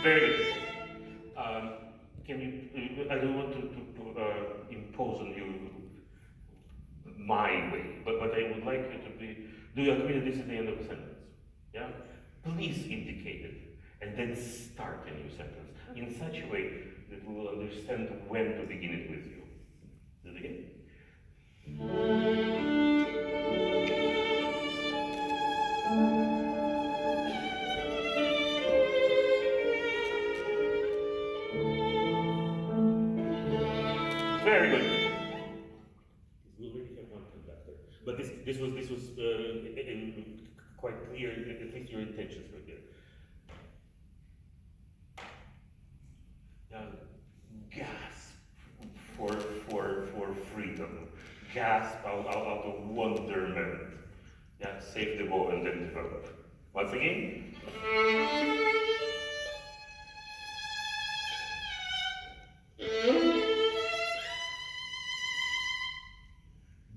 Very good. Can you? I don't want to impose on you my way, but I would like you to be. Do you agree that this is the end of the sentence? Yeah. Please indicate it, and then start a new sentence in such a way that we will understand when to begin it with you. Do it again. Very good. We already have one conductor, but this was quite clear. At least your intentions were here. Gasp for freedom. Gasp out of wonderment. Yeah, save the bow and then develop. Once again.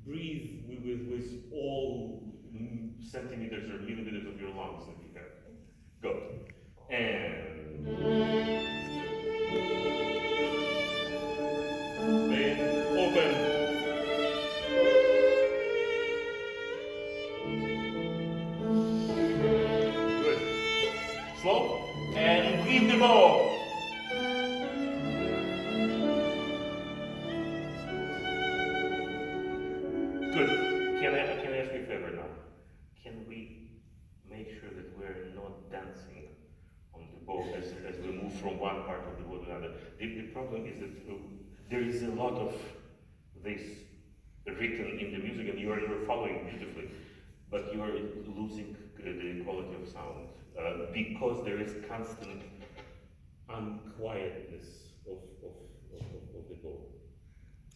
Breathe with all centimeters or millimeters of your lungs that you have. Go. And stay open. Good. Slow. And leave the bow. Good. Can I ask you a favor now? Can we make sure that we're not dancing on the bow as we move from one part of the bow to another? The problem is that there is a lot of this written in the music, and you're following beautifully, but you are losing the quality of sound because there is constant unquietness of the bow.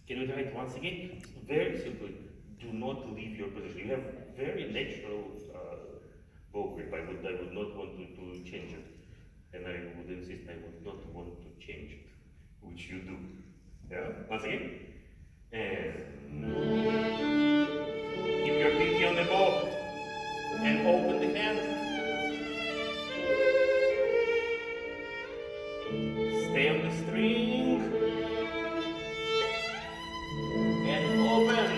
Can we try it once again? Very simply, do not leave your position. You have very natural bow grip. I would not want to change it. And I would insist I would not want to change it, which you do. Yeah? Once again. And keep your pinky on the bow and open the hand. Stay on the string and open.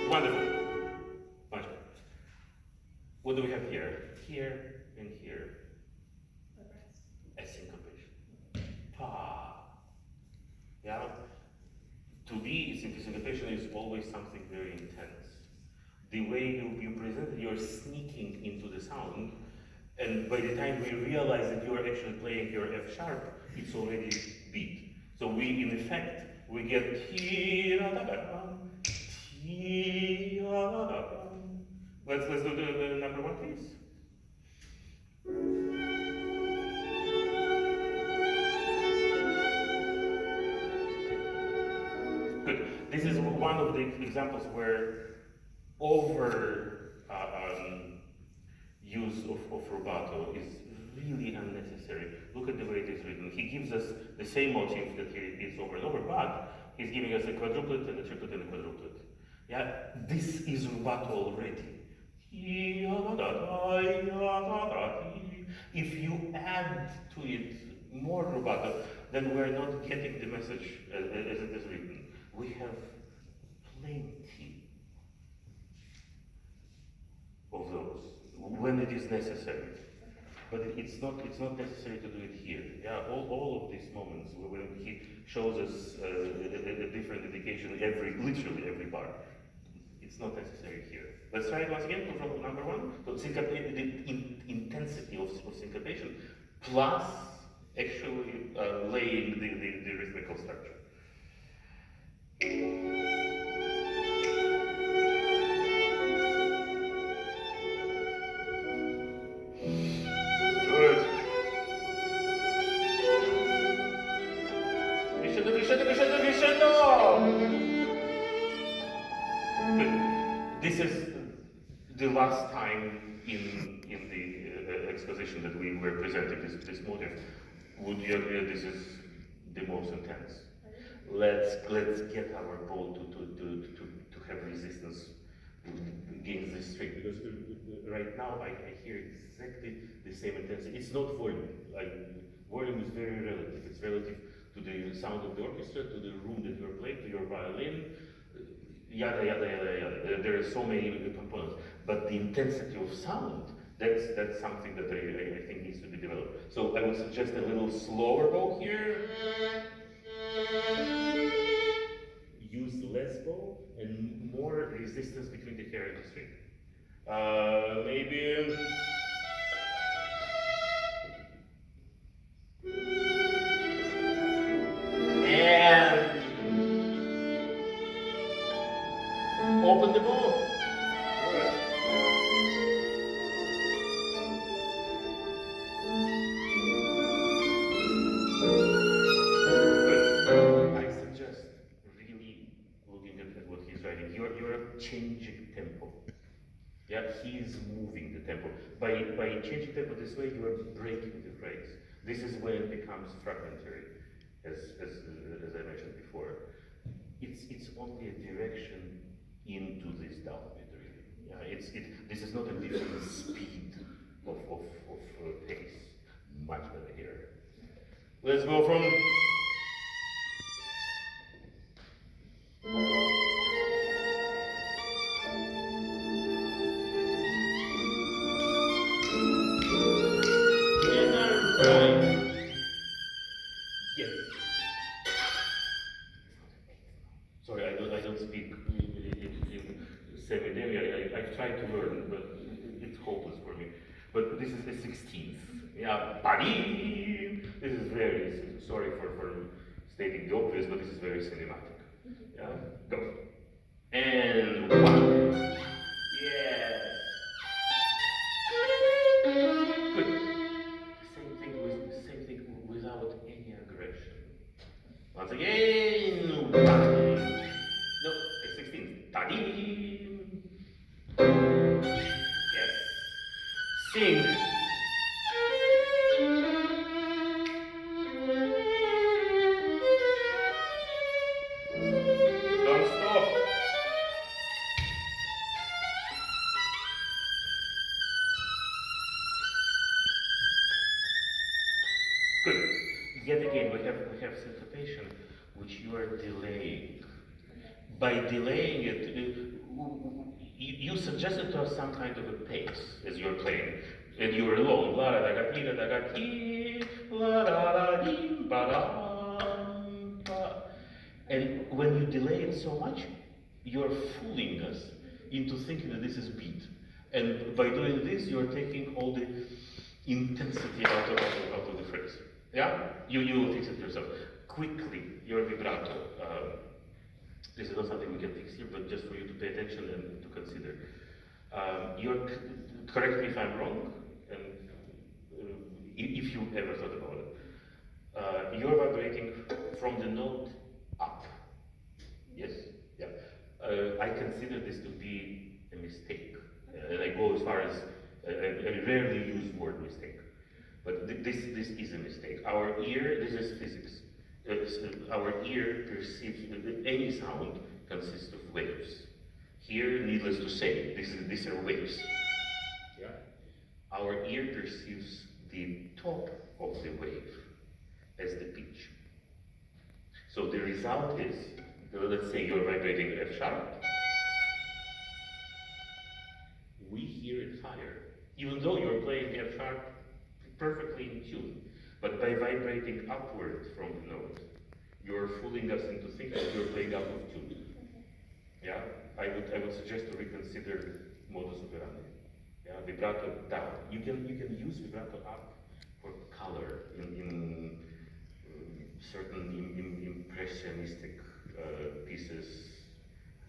Wonderful. Much better. What do we have here? Here and here. A syncopation. Pa. Yeah. To be syncopation is always something very intense. The way you present it, you're sneaking into the sound, and by the time we realize that you are actually playing your F sharp, it's already beat. So we, in effect, we get Let's do the number one, please. Good. This is one of the examples where over use of rubato is really unnecessary. Look at the way it is written. He gives us the same motif that he repeats over and over, but he's giving us a quadruplet and a triplet and a quadruplet. Yeah, this is rubato already. If you add to it more rubato, then we're not getting the message as it is written. We have plenty of those when it is necessary, but it's not necessary to do it here. Yeah, all of these moments when he shows us a different indication literally every bar. It's not necessary here. Let's try it once again from number one. So the intensity of syncopation plus actually laying the rhythmical structure. Good. Crescendo. Good. This is the last time in the exposition that we were presenting this motif. Would you agree that this is the most intense? Let's get our bow to have resistance the string, because right now I hear exactly the same intensity. It's not volume. Volume is very relative. It's relative to the sound of the orchestra, to the room that you're playing, to your violin, yada yada yada yada. There are so many components, but the intensity of sound, that's something that I think needs to be developed. So I would suggest a little slower bow here. Use less bow and more resistance between the hair and the string. Maybe. And open the bow. Good. I suggest really looking at what he's writing. You're changing tempo. Yeah, he is moving the tempo. By changing tempo this way, you are breaking the phrase. This is when it becomes fragmentary, as I mentioned before. It's only a direction into this downbeat, really. Yeah, this is not a different speed of pace. Much better here. Let's go from. Yes. Sorry, I don't speak in semi-demi. I've tried to learn, but it's hopeless for me. But this is the 16th. Yeah, Vadim! This is very, sorry for stating the obvious, but this is very cinematic. Yeah, go. And 1. Yes. Good. Same thing without any aggression. Once again, 1. No, it's 16. Tadim. Yes. Sing. Don't stop. Good. Yet again, we have syncopation, which you are delaying. By delaying it, you suggested to us some kind of a pace as you're playing, and you're alone. La da da da da da la da da ba da. And when you delay it so much, you're fooling us into thinking that this is beat. And by doing this, you're taking all the intensity out of the phrase. Yeah? You will fix it yourself. Quickly, your vibrato. This is not something we can fix here, but just for you to pay attention and to consider. Correct me if I'm wrong, and if you ever thought about it. You're vibrating from the note up. Yes? Yeah. I consider this to be a mistake. And I go as far as, I rarely use word mistake. But this is a mistake. Our ear, this is physics. Our ear perceives any sound consists of waves. Here, needless to say, these are waves. Yeah? Our ear perceives the top of the wave as the pitch. So the result is, let's say you're vibrating F sharp, we hear it higher, even though you're playing F sharp perfectly in tune. But by vibrating upward from the note, you're fooling us into thinking that you're playing out of tune. Yeah, I would suggest to reconsider modus operandi. Yeah, vibrato down. You can use vibrato up for color in certain impressionistic pieces.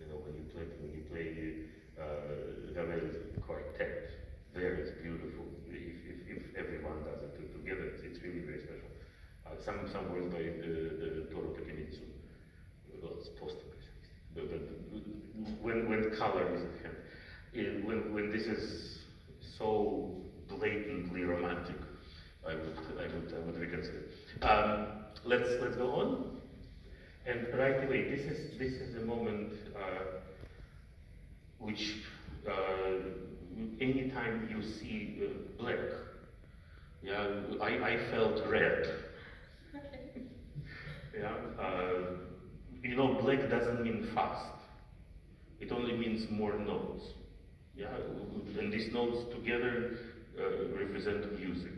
You know, when you play Ravel's quartet, there it's beautiful. If everyone does it together, it's really very special. Some words by the Toro Pequenitsu. Well, it's post-impressionistic. But when color is at hand, when this is so blatantly romantic, I would reconsider. Let's go on. And right away, this is a moment which time you see black. Yeah, I felt red. Yeah, you know, black doesn't mean fast. It only means more notes. Yeah, and these notes together represent music.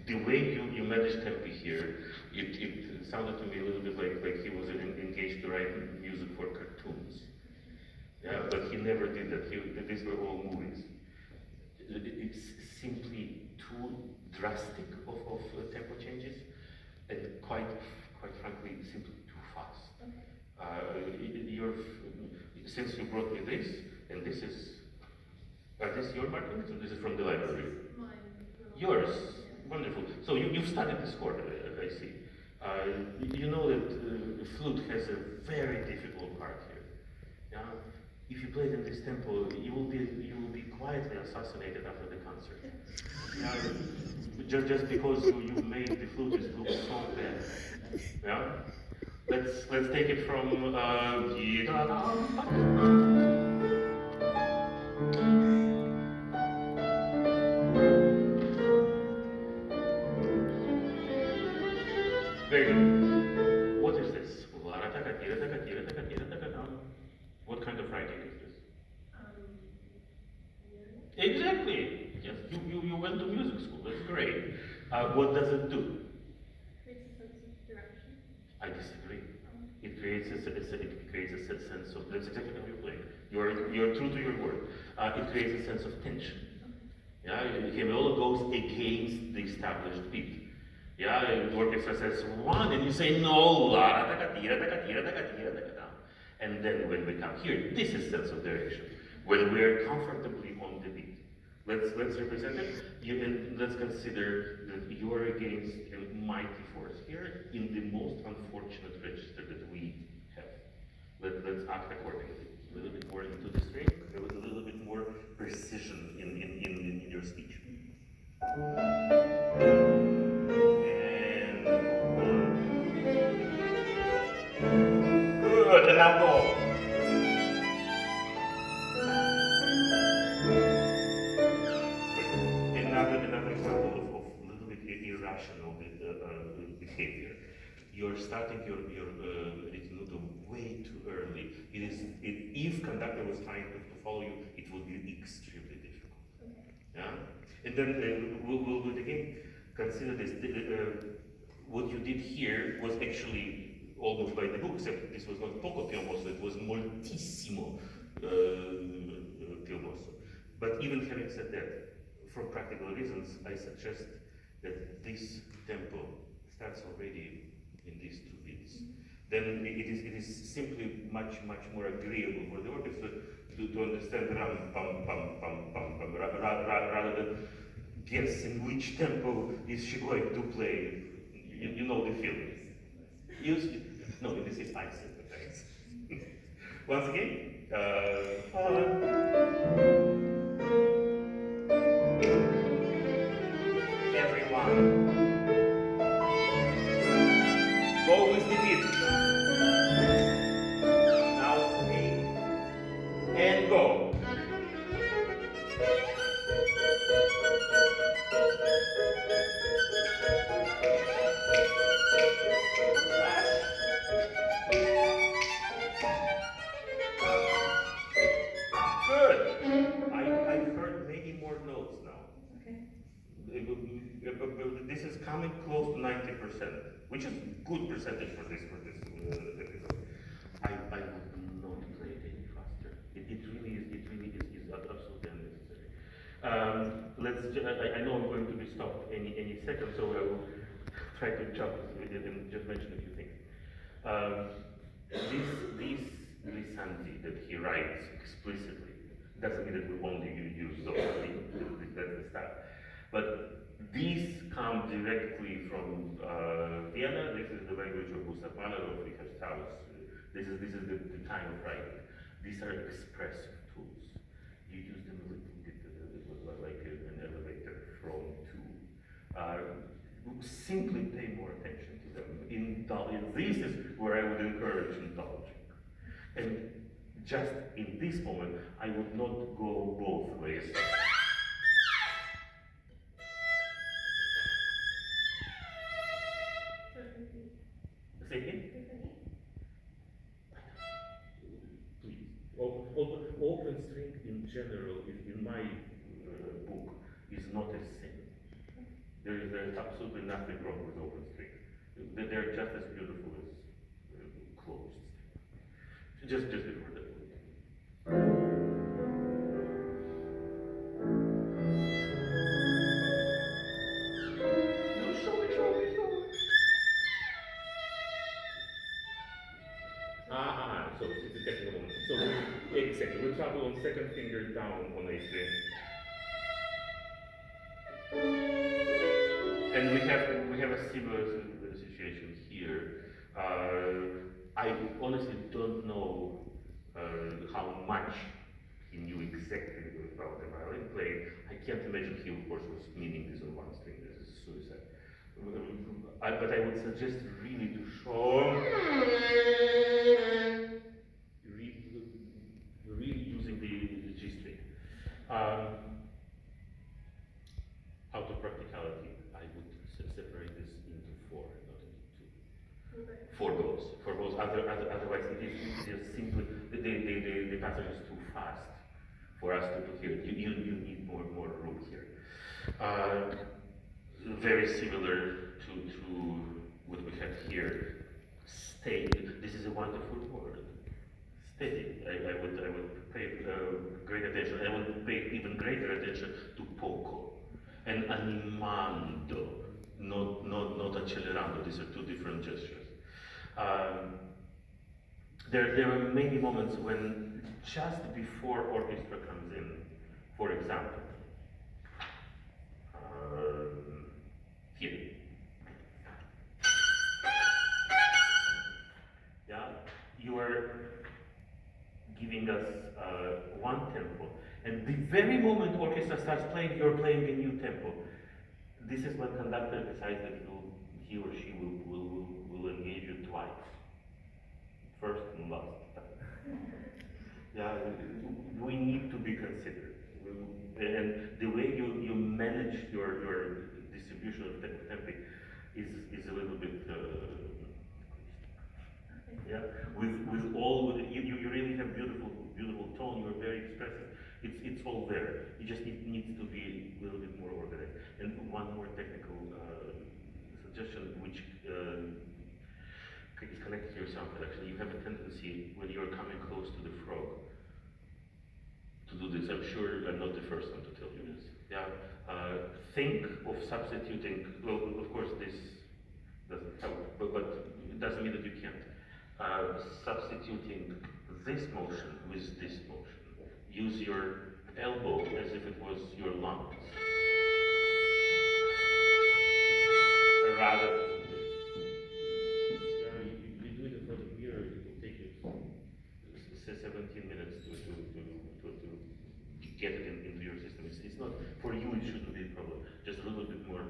The way you managed tempo here, it sounded to me a little bit like he was engaged to write music for cartoons. Yeah, but he never did that. These were all movies. It's simply too drastic of tempo changes, and quite frankly, simply too fast. Since you brought me this, and this is, are this your markings, or this is from the library? Mine. Yours, wonderful. So you've studied this chord, I see. You know that the flute has a very difficult part here. Yeah? If you play it in this tempo, you will be quietly assassinated after the concert. Yeah? Just because you made the flutist look so bad. Yeah? Let's take it from very good. What is this? What kind of writing is this? Exactly. Yes, you went to music school. That's great. What does it do? Creates a sense of direction. I disagree. It creates a sense of. That's exactly how you play. You're true to your word. It creates a sense of tension. Yeah, it all goes against the established beat. Yeah, the orchestra says one, and you say no, la, and then when we come here, this is sense of direction. When we're comfortably on the beat, let's represent it. And let's consider that you are against a mighty force here in the most unfortunate register that we have. Let's act accordingly. A little bit more into the string, with a little bit more precision in your speech. And good, and now go. Another example of a little bit irrational behavior. You're starting your ritenuto way too early. If conductor was trying to follow you, it would be extremely difficult. Yeah, and then we'll do it again. Consider this. What you did here was actually almost by the book, except this was not poco più mosso, it was moltissimo più mosso. But even having said that, for practical reasons, I suggest that this tempo starts already in these two beats. Then it is simply much more agreeable for the orchestra to understand ram pam pam pam pam pam rather than guess in which tempo is she going to play. You know the feeling. No, this is icing effects. Once again. Everyone. Go with the beat. Now 8. And go. This is coming close to 90%, which is good percentage for this episode. I would not play it any faster. It really is absolutely unnecessary. I know I'm going to be stopped any second, so I will try to jump and just mention a few things. This glissandi that he writes explicitly doesn't mean that we only use those. That's the start. But these come directly from Vienna. This is the language of Gustav Mahler, of Richard Strauss. This is the time of writing. These are expressive tools. You use them a little bit like an elevator from to. Simply pay more attention to them. This is where I would encourage indulging. And just in this moment, I would not go both ways. Say again? Please. Open string in general, in my book, is not a sin. There is absolutely nothing wrong with open string. They're just as beautiful as closed. Just before that. No, show me. So it's a technical moment. So exactly, we travel on second finger down on A string. And we have a similar situation here. I honestly don't know how much he knew exactly about the violin playing. I can't imagine he, of course, was meaning this on one string. This is suicide. But I would suggest really to show really using the G string. Out of practicality, I would separate this into four, not into two. Four goals. Otherwise, it is simply the passage is too fast for us to hear. You need more room here. Very similar to what we have here. Steady. This is a wonderful word. Steady. I would pay great attention. I would pay even greater attention to poco and animando, not accelerando. These are two different gestures. There are many moments when just before orchestra comes in, for example, here. Yeah, you are giving us one tempo, and the very moment orchestra starts playing, you're playing a new tempo. This is when conductor decides that he or she will engage you twice, first and last time. Yeah, we need to be considerate, and the way you manage your distribution of tempi is a little bit. Yeah, with all you really have beautiful tone. You're very expressive. It's all there. It just needs to be a little bit more organized. And one more technical suggestion, which is connected to your sound production. You have a tendency when you're coming close to the frog to do this. I'm sure I'm not the first one to tell you this. Yeah, think of substituting. Well, of course, this doesn't help, but it doesn't mean that you can't. Substituting this motion with this motion. Use your elbow as if it was your lungs. Rather than this. Yeah, you do it in front of the mirror, it will take you 17 minutes to get it into your system. It's not, for you it shouldn't be a problem. Just a little bit more